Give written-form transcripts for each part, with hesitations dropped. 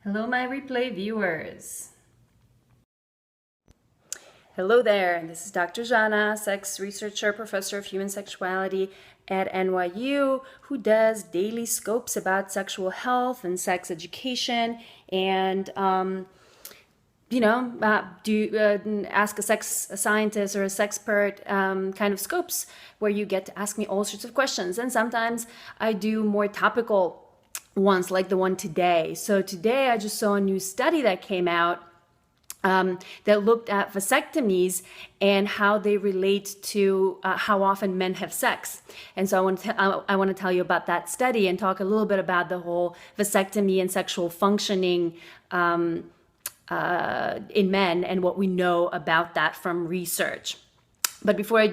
Hello, my replay viewers. Hello there, this is Dr. Zhana, sex researcher, professor of human sexuality at NYU, who does daily scopes about sexual health and sex education and ask a scientist or a sexpert kind of scopes where you get to ask me all sorts of questions. And sometimes I do more topical ones like the one today. So today I just saw a new study that came out that looked at vasectomies and how they relate to how often men have sex. And so I want to tell you about that study and talk a little bit about the whole vasectomy and sexual functioning in men and what we know about that from research. But before I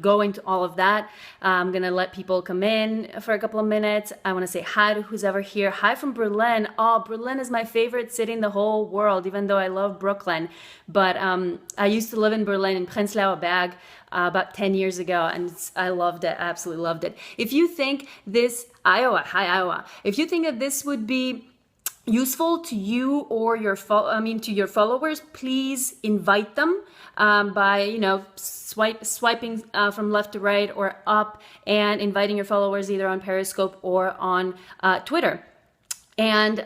go into all of that, I'm going to let people come in for a couple of minutes. I want to say hi to who's ever here. Hi from Berlin. Oh, Berlin is my favorite city in the whole world, even though I love Brooklyn. But I used to live in Berlin, in Prenzlauer Berg, about 10 years ago, and I loved it. I absolutely loved it. If you think this, Iowa, if you think that this would be useful to you or to your followers, please invite them by swiping from left to right or up and inviting your followers either on Periscope or on Twitter. And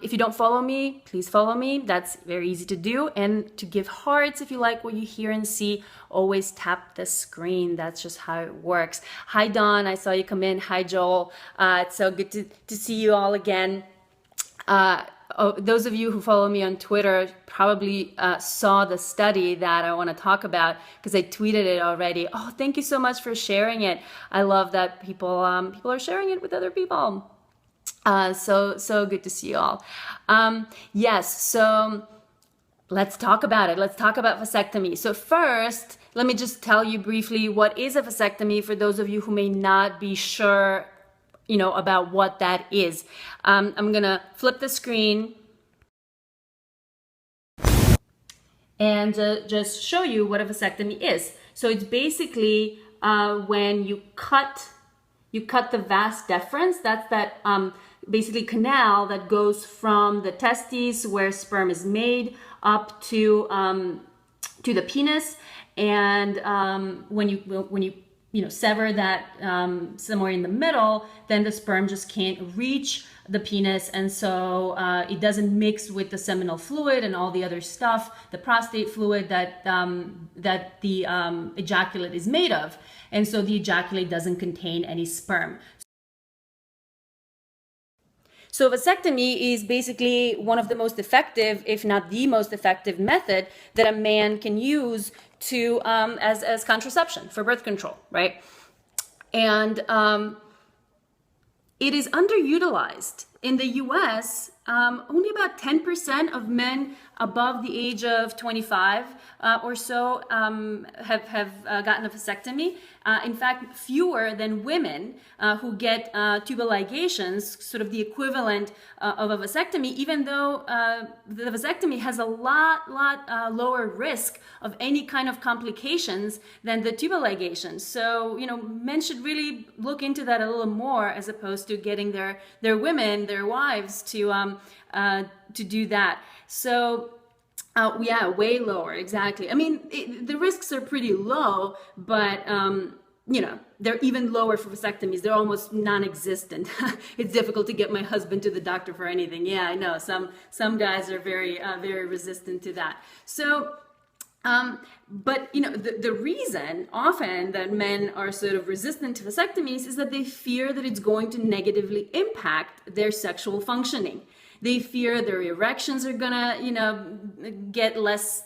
if you don't follow me, please follow me. That's very easy to do. And to give hearts, if you like what you hear and see, always tap the screen. That's just how it works. Hi, Dawn. I saw you come in. Hi, Joel. It's so good to see you all again. Those of you who follow me on Twitter probably saw the study that I want to talk about because I tweeted it already. Oh, thank you so much for sharing it. I love that people are sharing it with other people. So good to see you all. Yes, so let's talk about it. Let's talk about vasectomy. So first, let me just tell you briefly what is a vasectomy for those of you who may not be sure about what that is. I'm gonna flip the screen and just show you what a vasectomy is. So it's basically when you cut the vas deferens. That's that basically canal that goes from the testes where sperm is made up to the penis. And when you sever that somewhere in the middle, then the sperm just can't reach the penis, and so it doesn't mix with the seminal fluid and all the other stuff, the prostate fluid that the ejaculate is made of, and so the ejaculate doesn't contain any sperm. So vasectomy is basically one of the most effective, if not the most effective method that a man can use to as contraception for birth control, right? And it is underutilized. In the US, only about 10% of men above the age of 25 or so have gotten a vasectomy. In fact, fewer than women who get tubal ligations, sort of the equivalent of a vasectomy, even though the vasectomy has a lot lower risk of any kind of complications than the tubal ligations. So, men should really look into that a little more as opposed to getting their women, their wives to do that. So, yeah, way lower, exactly. I mean, the risks are pretty low, but they're even lower for vasectomies. They're almost non-existent. It's difficult to get my husband to the doctor for anything. Yeah, I know. Some guys are very resistant to that. So, but the reason often that men are sort of resistant to vasectomies is that they fear that it's going to negatively impact their sexual functioning. They fear their erections are gonna, get less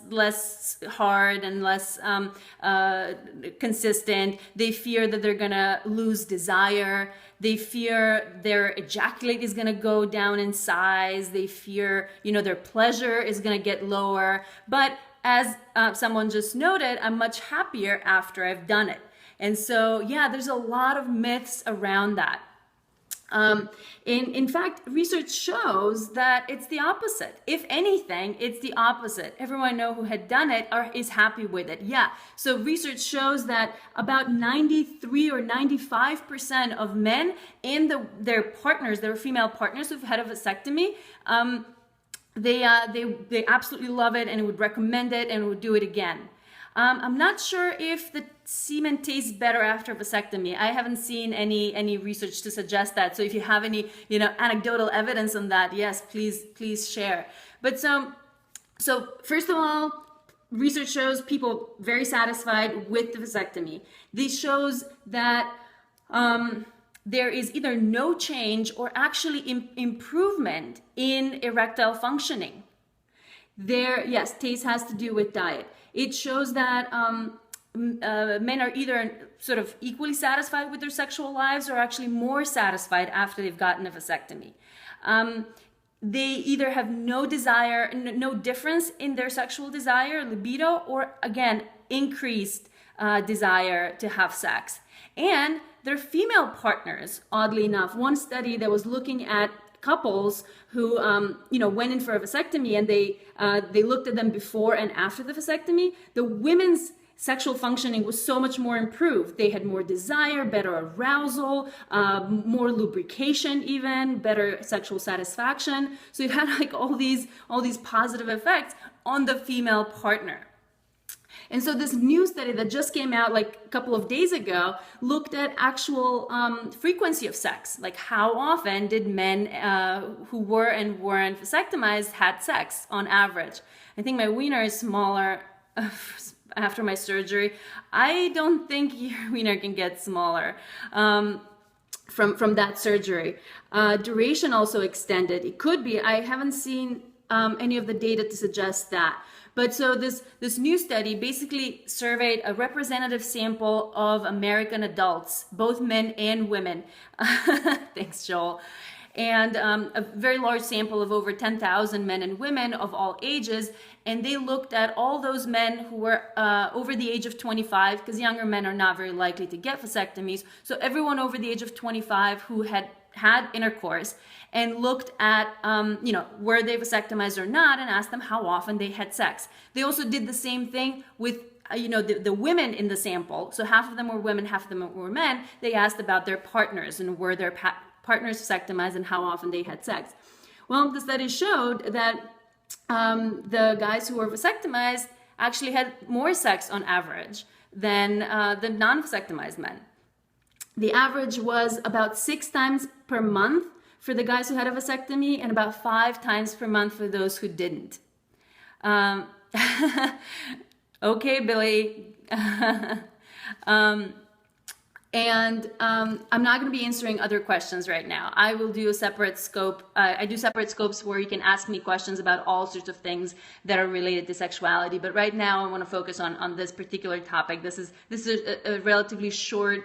hard and less consistent. They fear that they're gonna lose desire. They fear their ejaculate is gonna go down in size. They fear, their pleasure is gonna get lower. But as someone just noted, I'm much happier after I've done it. And so, yeah, there's a lot of myths around that. In fact, research shows that it's the opposite. If anything, it's the opposite. Everyone I know who had done it is happy with it. Yeah. So research shows that about 93 or 95% of men and their partners, their female partners who've had a vasectomy, they absolutely love it and would recommend it and would do it again. I'm not sure if the semen tastes better after vasectomy. I haven't seen any research to suggest that. So if you have any anecdotal evidence on that, yes, please share. But so first of all, research shows people very satisfied with the vasectomy. This shows that there is either no change or actually improvement in erectile functioning. Yes, taste has to do with diet. It shows that men are either sort of equally satisfied with their sexual lives or actually more satisfied after they've gotten a vasectomy. They either have no desire, no difference in their sexual desire, libido, or again, increased desire to have sex. And their female partners, oddly enough, one study that was looking at couples who went in for a vasectomy, and they looked at them before and after the vasectomy, the women's sexual functioning was so much more improved. They had more desire, better arousal, more lubrication, even better sexual satisfaction. So it had like all these positive effects on the female partner. And so this new study that just came out like a couple of days ago looked at actual frequency of sex, like how often did men who were and weren't vasectomized had sex on average. I think my wiener is smaller after my surgery. I don't think your wiener can get smaller from that surgery. Duration also extended. It could be. I haven't seen any of the data to suggest that. But so this new study basically surveyed a representative sample of American adults, both men and women. Thanks, Joel. And a very large sample of over 10,000 men and women of all ages. And they looked at all those men who were over the age of 25, because younger men are not very likely to get vasectomies. So everyone over the age of 25 who had intercourse, and looked at, were they vasectomized or not, and asked them how often they had sex. They also did the same thing with, the women in the sample. So half of them were women, half of them were men. They asked about their partners and were their partners vasectomized and how often they had sex. Well, the study showed that the guys who were vasectomized actually had more sex on average than the non-vasectomized men. The average was about 6 times per month for the guys who had a vasectomy and about 5 times per month for those who didn't. Okay, Billy. I'm not going to be answering other questions right now. I will do a separate scope. I do separate scopes where you can ask me questions about all sorts of things that are related to sexuality. But right now I want to focus on this particular topic. This is a relatively short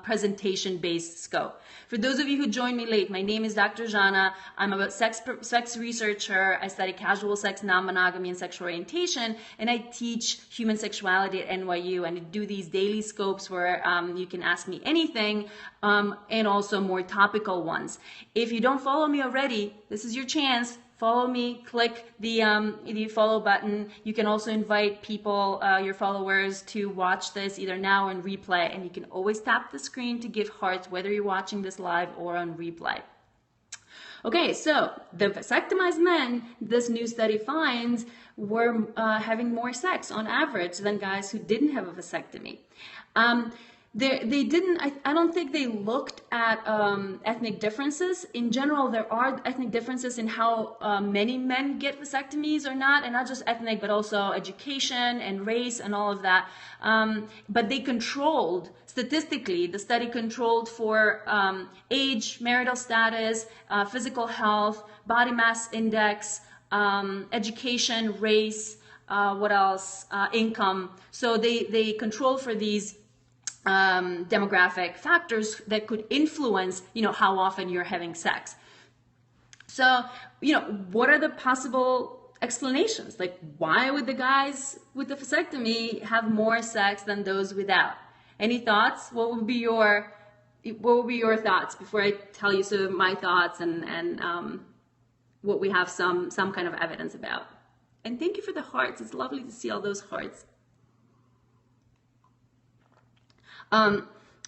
presentation-based scope. For those of you who joined me late, my name is Dr. Zhana. I'm a sex researcher. I study casual sex, non-monogamy, and sexual orientation, and I teach human sexuality at NYU, and I do these daily scopes where you can ask me anything, and also more topical ones. If you don't follow me already, this is your chance. Follow me, click the follow button. You can also invite people, your followers, to watch this either now or in replay. And you can always tap the screen to give hearts, whether you're watching this live or on replay. Okay, so the vasectomized men, this new study finds, were having more sex on average than guys who didn't have a vasectomy. They didn't, I don't think they looked at ethnic differences. In general, there are ethnic differences in how many men get vasectomies or not, and not just ethnic, but also education and race and all of that. But they controlled, statistically, the study controlled for age, marital status, physical health, body mass index, education, race, what else, income. So they controlled for these demographic factors that could influence, how often you're having sex. So, what are the possible explanations? Like, why would the guys with the vasectomy have more sex than those without? Any thoughts? What would be your thoughts before I tell you some of my thoughts and what we have some kind of evidence about? And thank you for the hearts. It's lovely to see all those hearts.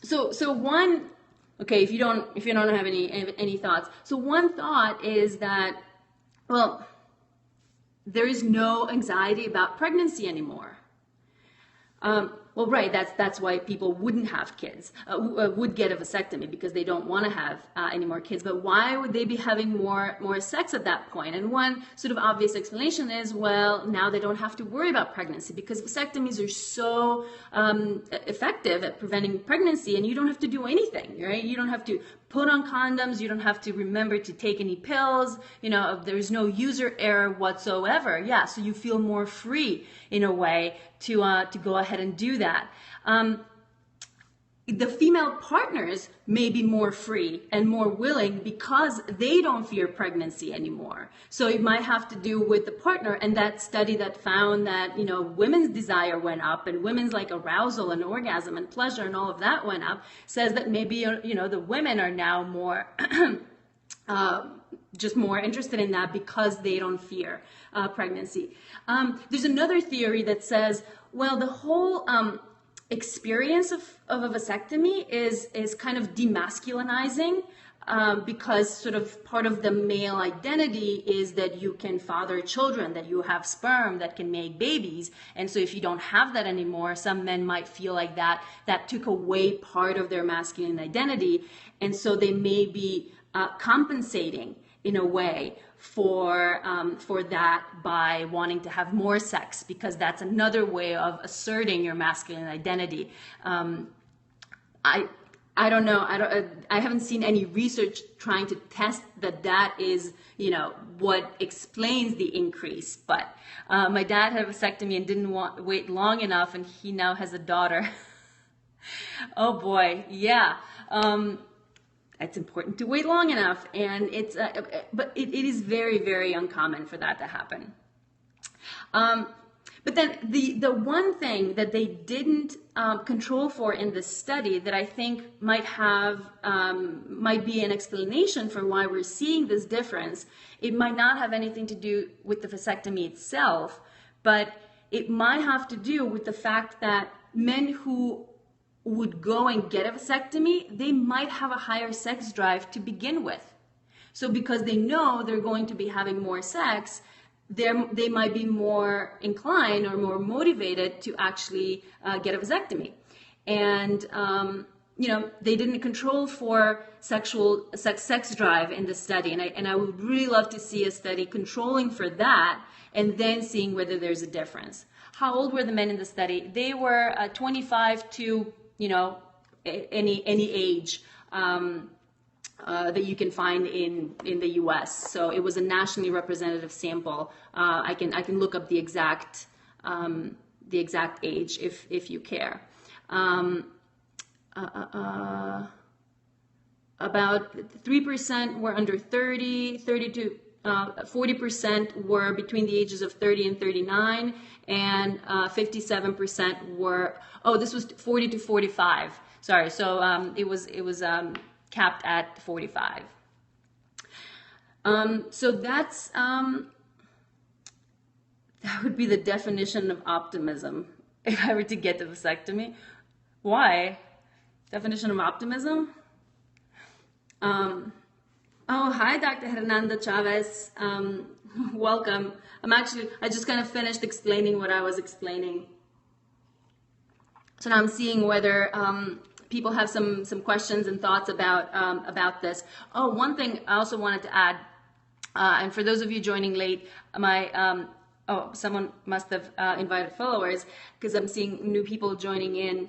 So one, okay, if you don't have any thoughts. So one thought is that, well, there is no anxiety about pregnancy anymore. Well, right, that's why people wouldn't have kids, would get a vasectomy, because they don't want to have any more kids. But why would they be having more sex at that point? And one sort of obvious explanation is, well, now they don't have to worry about pregnancy, because vasectomies are so effective at preventing pregnancy, and you don't have to do anything, right? You don't have to put on condoms, you don't have to remember to take any pills, you know, there's no user error whatsoever. Yeah, so you feel more free in a way to go ahead and do that. The female partners may be more free and more willing because they don't fear pregnancy anymore. So it might have to do with the partner, and that study that found that, you know, women's desire went up and women's like arousal and orgasm and pleasure and all of that went up, says that maybe, you know, the women are now more just more interested in that because they don't fear pregnancy. There's another theory that says, well, the whole experience of a vasectomy is kind of demasculinizing, because sort of part of the male identity is that you can father children, that you have sperm that can make babies. And so if you don't have that anymore, some men might feel like that took away part of their masculine identity. And so they may be compensating in a way for that by wanting to have more sex, because that's another way of asserting your masculine identity. I don't know. I haven't seen any research trying to test that is, you know, what explains the increase. But my dad had a vasectomy and didn't wait long enough, and he now has a daughter. Oh boy, yeah. It's important to wait long enough, and but it is very, very uncommon for that to happen. But then the one thing that they didn't control for in this study that I think might be an explanation for why we're seeing this difference, it might not have anything to do with the vasectomy itself, but it might have to do with the fact that men who would go and get a vasectomy, they might have a higher sex drive to begin with. So because they know they're going to be having more sex, they might be more inclined or more motivated to actually get a vasectomy. And you know, they didn't control for sex drive in the study, and I would really love to see a study controlling for that and then seeing whether there's a difference. How old were the men in the study? They were 25 to, you know, any age that you can find in the U.S. So it was a nationally representative sample. I can look up the exact age if you care. About 3% were under 30, 40% were between the ages of 30 and 39, and 57% were, this was 40 to 45. Sorry, so it was capped at 45. So that's that would be the definition of optimism if I were to get the vasectomy. Why? Definition of optimism? Hi, Dr. Hernanda Chavez. Welcome. I just kind of finished explaining what I was explaining. So now I'm seeing whether people have some questions and thoughts about this. One thing I also wanted to add, and for those of you joining late, someone must have invited followers, because I'm seeing new people joining in.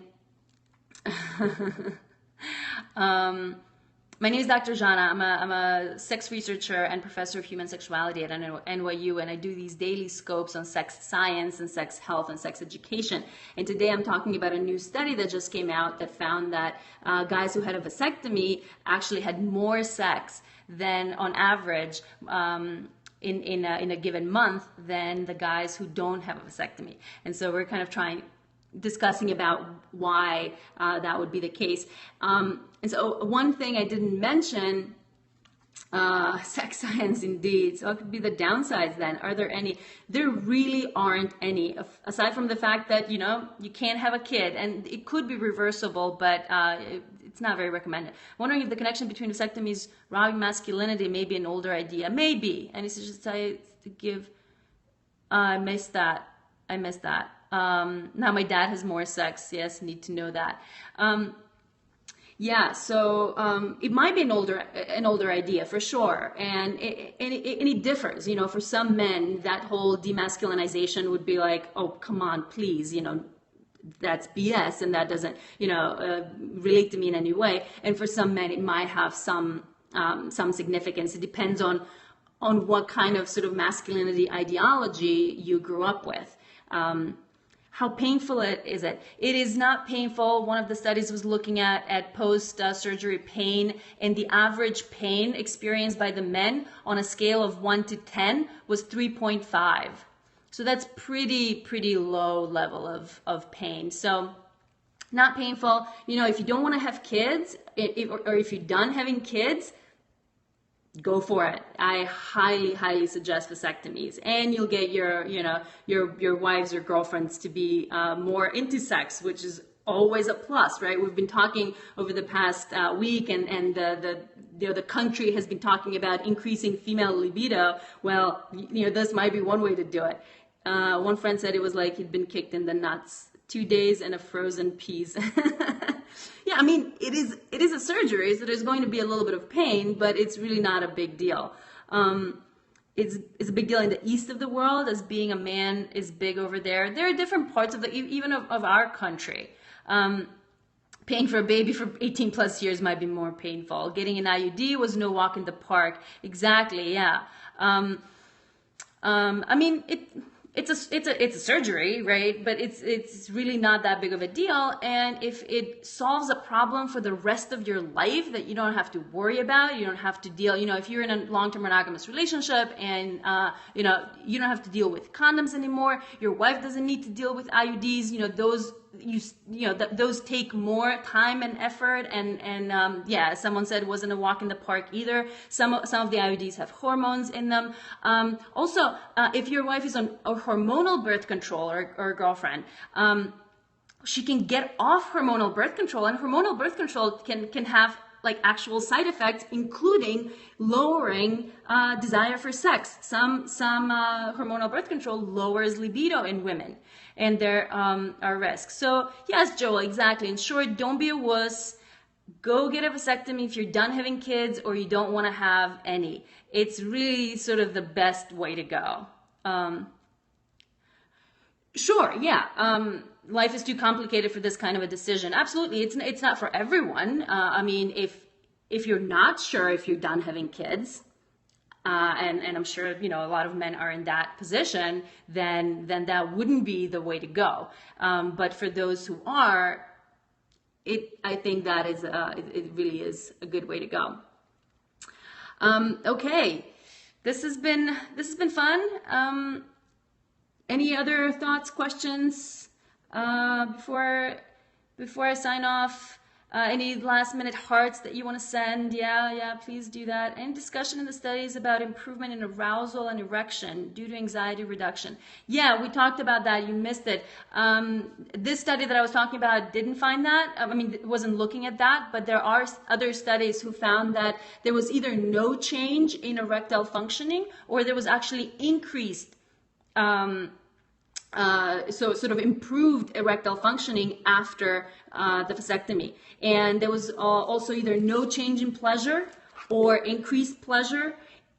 My name is Dr. Zhana. I'm a sex researcher and professor of human sexuality at NYU, and I do these daily scopes on sex science and sex health and sex education. And today I'm talking about a new study that just came out that found that guys who had a vasectomy actually had more sex than on average in a given month than the guys who don't have a vasectomy. And so we're kind of discussing about why that would be the case. And so one thing I didn't mention, sex science indeed. So what could be the downsides then? Are there any? There really aren't any, aside from the fact that, you know, you can't have a kid, and it could be reversible, but it's not very recommended. I'm wondering if the connection between vasectomies robbing masculinity may be an older idea. Maybe. And it's just to give I missed that. I missed that. Now my dad has more sex. Yes, need to know that. Yeah, so it might be an older idea for sure, and it differs. You know, for some men, that whole demasculinization would be like, oh, come on, please, you know, that's BS, and that doesn't, you know, relate to me in any way. And for some men, it might have some significance. It depends on what kind of sort of masculinity ideology you grew up with. How painful is it? It is not painful. One of the studies was looking at post-surgery pain, and the average pain experienced by the men on a scale of 1 to 10 was 3.5. So that's pretty low level of pain. So not painful. You know, if you don't want to have kids, or if you're done having kids, go for it. I highly suggest vasectomies, and you'll get your wives or girlfriends to be more into sex, which is always a plus, right? We've been talking over the past week, and the country has been talking about increasing female libido. Well, you know, this might be one way to do it. One friend said it was like he'd been kicked in the nuts. 2 days and a frozen peas. Yeah, I mean, it is a surgery, so there's going to be a little bit of pain, but it's really not a big deal. It's a big deal in the east of the world, as being a man is big over there. There are different parts of even of our country. Paying for a baby for 18 plus years might be more painful. Getting an IUD was no walk in the park. Exactly, yeah. I mean, it's a surgery, right? But it's really not that big of a deal. And if it solves a problem for the rest of your life that you don't have to worry about, you don't have to deal, you know, if you're in a long-term monogamous relationship and, you know, you don't have to deal with condoms anymore, your wife doesn't need to deal with IUDs, you know, those take more time and effort, and yeah, someone said it wasn't a walk in the park either. Some of the IUDs have hormones in them. Also, if your wife is on a hormonal birth control, or girlfriend, she can get off hormonal birth control, and hormonal birth control can have like actual side effects, including lowering desire for sex. Some hormonal birth control lowers libido in women, and there are risks. So yes, Joel, exactly. In short, don't be a wuss. Go get a vasectomy if you're done having kids or you don't want to have any. It's really sort of the best way to go. Sure, yeah. Life is too complicated for this kind of a decision. Absolutely, it's not for everyone. I mean, if you're not sure if you're done having kids, and I'm sure, you know, a lot of men are in that position, then that wouldn't be the way to go. But for those who are, I think that is it really is a good way to go. Okay, this has been fun. Any other thoughts, questions before I sign off? Any last minute hearts that you want to send? Yeah, please do that. Any discussion in the studies about improvement in arousal and erection due to anxiety reduction? Yeah, we talked about that. You missed it. This study that I was talking about didn't find that. I mean, it wasn't looking at that, but there are other studies who found that there was either no change in erectile functioning, or there was actually increased so sort of improved erectile functioning after the vasectomy. And there was also either no change in pleasure or increased pleasure,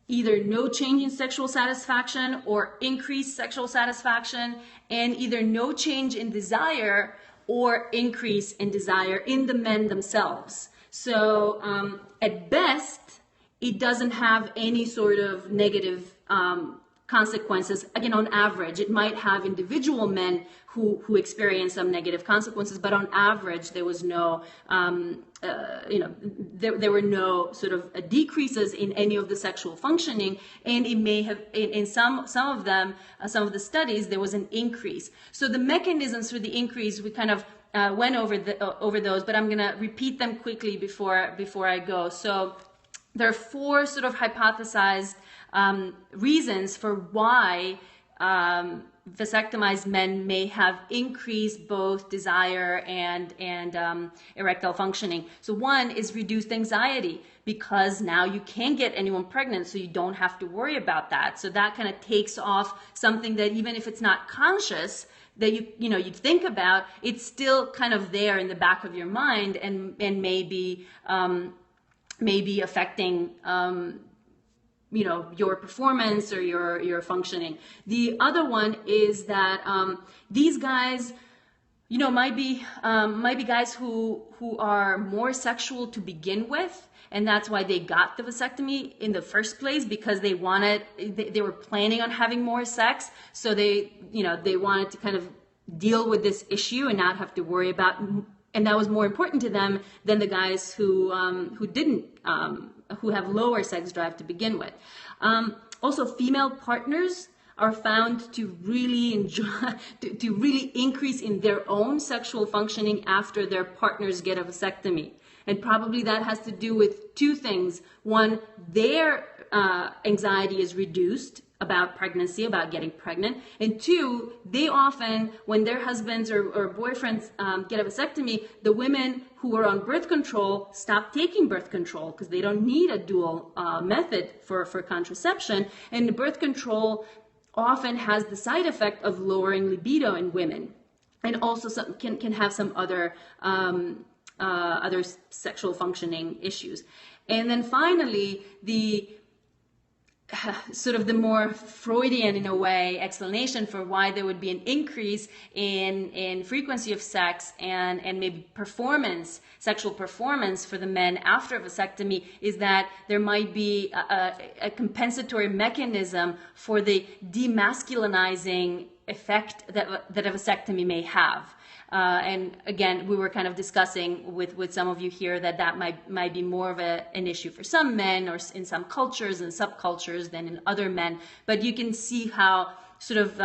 either no change in sexual satisfaction or increased sexual satisfaction, and either no change in desire or increase in desire in the men themselves. So at best, it doesn't have any sort of negative consequences. Again, on average, it might have individual men who experience some negative consequences, but on average, there was no, there were no sort of decreases in any of the sexual functioning, and it may have, in some of them, some of the studies, there was an increase. So the mechanisms for the increase, we kind of went over those, but I'm gonna repeat them quickly before I go. So there are four sort of hypothesized reasons for why vasectomized men may have increased both desire and erectile functioning. So one is reduced anxiety, because now you can't get anyone pregnant, so you don't have to worry about that. So that kind of takes off something that, even if it's not conscious, that you think about, it's still kind of there in the back of your mind, and maybe affecting your performance or your functioning. The other one is that these guys, might be guys who are more sexual to begin with, and that's why they got the vasectomy in the first place, because they were planning on having more sex, so they wanted to kind of deal with this issue and not have to worry about, and that was more important to them than the guys who didn't, who have lower sex drive to begin with. Also, female partners are found to really to really increase in their own sexual functioning after their partners get a vasectomy. And probably that has to do with two things. One, their anxiety is reduced about pregnancy, about getting pregnant. And two, they often, when their husbands or boyfriends get a vasectomy, the women who are on birth control stop taking birth control, because they don't need a dual method for contraception. And the birth control often has the side effect of lowering libido in women, and also can have some other sexual functioning issues. And then finally, the sort of the more Freudian, in a way, explanation for why there would be an increase in frequency of sex and maybe sexual performance for the men after a vasectomy, is that there might be a compensatory mechanism for the demasculinizing effect that a vasectomy may have. And again, we were kind of discussing with some of you here that might be more of an issue for some men, or in some cultures and subcultures, than in other men. But you can see how sort of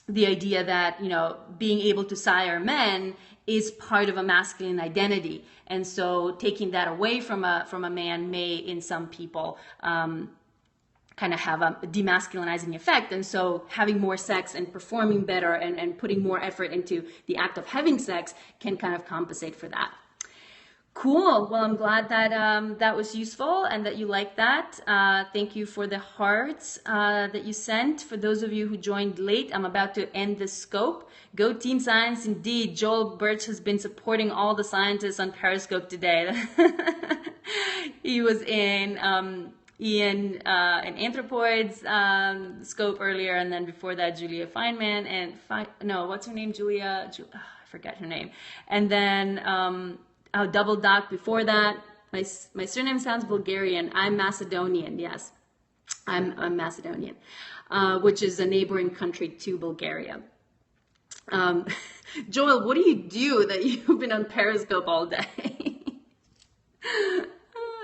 the idea that, being able to sire men is part of a masculine identity. And so taking that away from a man may, in some people, kind of have a demasculinizing effect. And so having more sex and performing better and putting more effort into the act of having sex can kind of compensate for that. Cool. Well, I'm glad that that was useful and that you liked that. Thank you for the hearts that you sent. For those of you who joined late, I'm about to end the scope. Go Team Science, indeed. Joel Birch has been supporting all the scientists on Periscope today. He was in an Anthropoids scope earlier, and then before that, Julia Feynman, and what's her name? I forget her name. And then Double Doc before that. My surname sounds Bulgarian. I'm Macedonian. Yes, I'm Macedonian, which is a neighboring country to Bulgaria. Joel, what do you do that you've been on Periscope all day?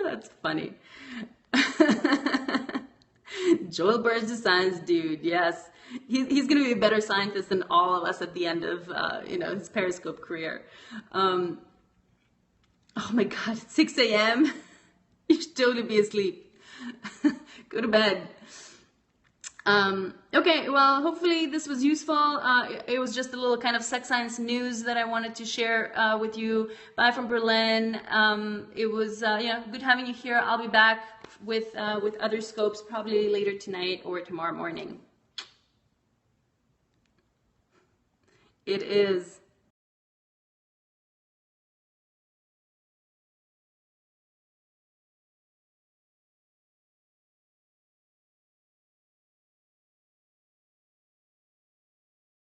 That's funny. Joel Birch, the science dude. Yes, he's going to be a better scientist than all of us at the end of his Periscope career. Oh my God, it's 6 a.m. You should totally be asleep. Go to bed. Okay, well, hopefully this was useful. It was just a little kind of sex science news that I wanted to share with you. Bye from Berlin. It was good having you here. I'll be back with other scopes probably later tonight or tomorrow morning. It is.